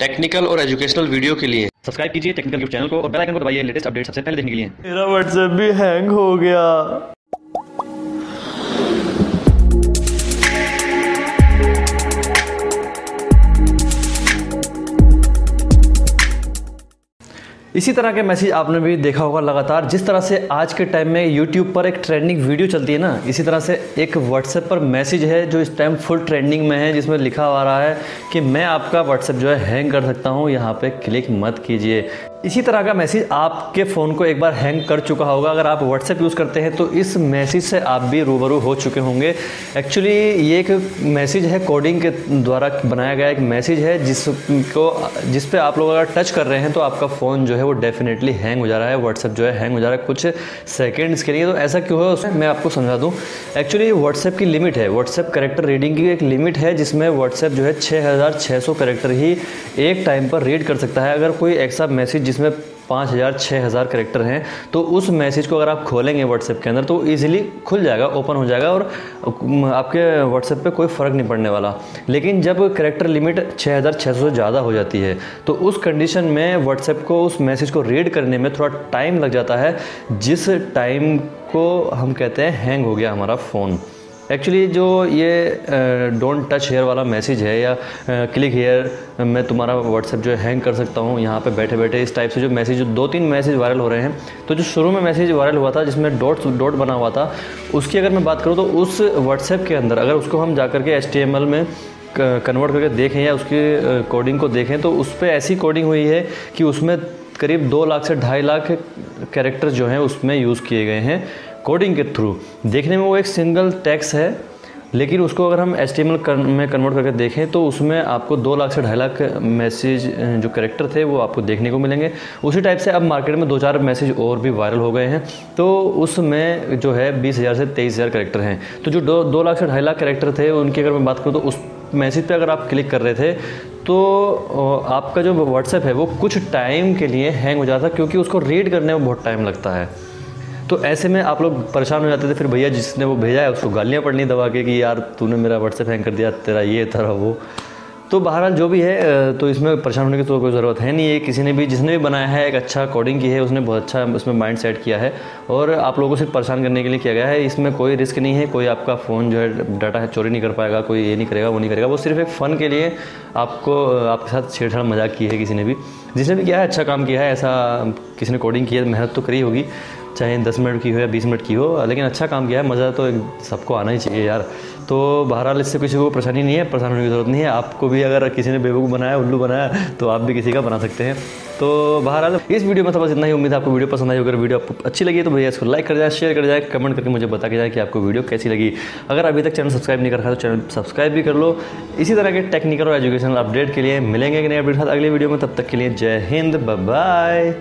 Technical और educational video के लिए सब्सक्राइब कीजिए टेक्निकल गिफ्ट चैनल को और बेल आइकन को दबाइए लेटेस्ट अपडेट सबसे पहले देखने के लिए। मेरा व्हाट्सएप भी हैंग हो गया। इसी तरह के मैसेज आपने भी देखा होगा लगातार। जिस तरह से आज के टाइम में YouTube पर एक ट्रेंडिंग वीडियो चलती है ना, इसी तरह से एक WhatsApp पर मैसेज है जो इस टाइम फुल ट्रेंडिंग में है, जिसमें लिखा आ रहा है कि मैं आपका WhatsApp जो है हैंग कर सकता हूँ, यहाँ पे क्लिक मत कीजिए। इसी तरह का मैसेज आपके फ़ोन को एक बार हैंग कर चुका होगा। अगर आप WhatsApp यूज़ करते हैं तो इस मैसेज से आप भी रूबरू हो चुके होंगे। एक्चुअली ये एक मैसेज है, कोडिंग के द्वारा बनाया गया एक मैसेज है जिस पे आप लोग अगर टच कर रहे हैं तो आपका फ़ोन जो है वो डेफिनेटली हैंग हो जा रहा है। WhatsApp जो है हैंग हो जा रहा है कुछ सेकेंड्स के लिए। तो ऐसा क्यों है उसमें मैं आपको समझा दूँ। एक्चुअली WhatsApp की लिमिट है, WhatsApp कैरेक्टर रीडिंग की एक लिमिट है जिसमें WhatsApp जो है 6600 कैरेक्टर ही एक टाइम पर रीड कर सकता है। अगर कोई ऐसा मैसेज जिसमें 5000 6000 कैरेक्टर हैं तो उस मैसेज को अगर आप खोलेंगे WhatsApp के अंदर तो ईजिली खुल जाएगा, ओपन हो जाएगा और आपके WhatsApp पे कोई फ़र्क नहीं पड़ने वाला। लेकिन जब कैरेक्टर लिमिट 6600 से ज़्यादा हो जाती है तो उस कंडीशन में WhatsApp को उस मैसेज को रीड करने में थोड़ा टाइम लग जाता है, जिस टाइम को हम कहते हैं हैंग हो गया हमारा फ़ोन। एक्चुअली जो ये डोंट टच हेयर वाला मैसेज है या क्लिक हेयर मैं तुम्हारा WhatsApp जो है हैंग कर सकता हूँ यहाँ पे बैठे बैठे, इस टाइप से जो मैसेज, जो 2-3 मैसेज वायरल हो रहे हैं। तो जो शुरू में मैसेज वायरल हुआ था जिसमें डॉट बना हुआ था, उसकी अगर मैं बात करूँ तो उस WhatsApp के अंदर अगर उसको हम जा कर के HTML में कन्वर्ट करके देखें या उसकी कोडिंग को देखें तो उस पर ऐसी कोडिंग हुई है कि उसमें करीब 2 लाख से 2.5 लाख कैरेक्टर जो हैं उसमें यूज़ किए गए हैं कोडिंग के थ्रू। देखने में वो एक सिंगल टेक्स्ट है, लेकिन उसको अगर हम HTML में कन्वर्ट करके देखें तो उसमें आपको 2 लाख से 2.5 लाख मैसेज जो कैरेक्टर थे वो आपको देखने को मिलेंगे। उसी टाइप से अब मार्केट में 2-4 मैसेज और भी वायरल हो गए हैं, तो उसमें जो है 20,000 से 23,000 कैरेक्टर हैं। तो जो 2 लाख से 2.5 लाख कैरेक्टर थे उनकी अगर मैं बात करूँ तो उस मैसेज पे अगर आप क्लिक कर रहे थे तो आपका जो WhatsApp है वो कुछ टाइम के लिए हैंग हो जाता, क्योंकि उसको रीड करने में बहुत टाइम लगता है। तो ऐसे में आप लोग परेशान हो जाते थे, फिर भैया जिसने वो भेजा है उसको गालियाँ पड़नी दबा के कि यार तूने मेरा WhatsApp हैंग कर दिया, तेरा ये तेरा वो। तो बहरहाल जो भी है, तो इसमें परेशान होने की तो कोई ज़रूरत है नहीं है। किसी ने जिसने भी बनाया है एक अच्छा कोडिंग की है, उसने बहुत अच्छा उसमें माइंड सेट किया है और आप लोगों को सिर्फ परेशान करने के लिए किया गया है। इसमें कोई रिस्क नहीं है, कोई आपका फ़ोन जो है डाटा है चोरी नहीं कर पाएगा, कोई ये नहीं करेगा वो नहीं करेगा। वो सिर्फ एक फ़न के लिए आपके साथ छेड़छाड़ मजाक की है किसी ने भी, जिसने भी किया है अच्छा काम किया है। ऐसा किसी ने कोडिंग की है, मेहनत तो करी होगी, चाहे 10 मिनट की हो या 20 मिनट की हो, लेकिन अच्छा काम किया है। मज़ा तो सबको आना ही चाहिए यार। तो बहरहाल इससे किसी को परेशानी नहीं है, परेशान होने की ज़रूरत नहीं है। आपको भी अगर किसी ने बेवकूफ़ बनाया, उल्लू बनाया, तो आप भी किसी का बना सकते हैं। तो बहरहाल इस वीडियो में तो बस इतना ही। उम्मीद है आपको वीडियो पसंद आई। अगर वीडियो आपको अच्छी लगी तो भैया इसको लाइक कर जाए, शेयर कर जाए, कमेंट करके मुझे बता के जाए कि आपको वीडियो कैसी लगी। अगर अभी तक चैनल सब्सक्राइब नहीं कर रखा तो चैनल सब्सक्राइब भी कर लो। इसी तरह के टेक्निकल और एजुकेशनल अपडेट के लिए मिलेंगे कि नए अपडेट साथ अगले वीडियो में। तब तक के लिए जय हिंद, बाय बाय।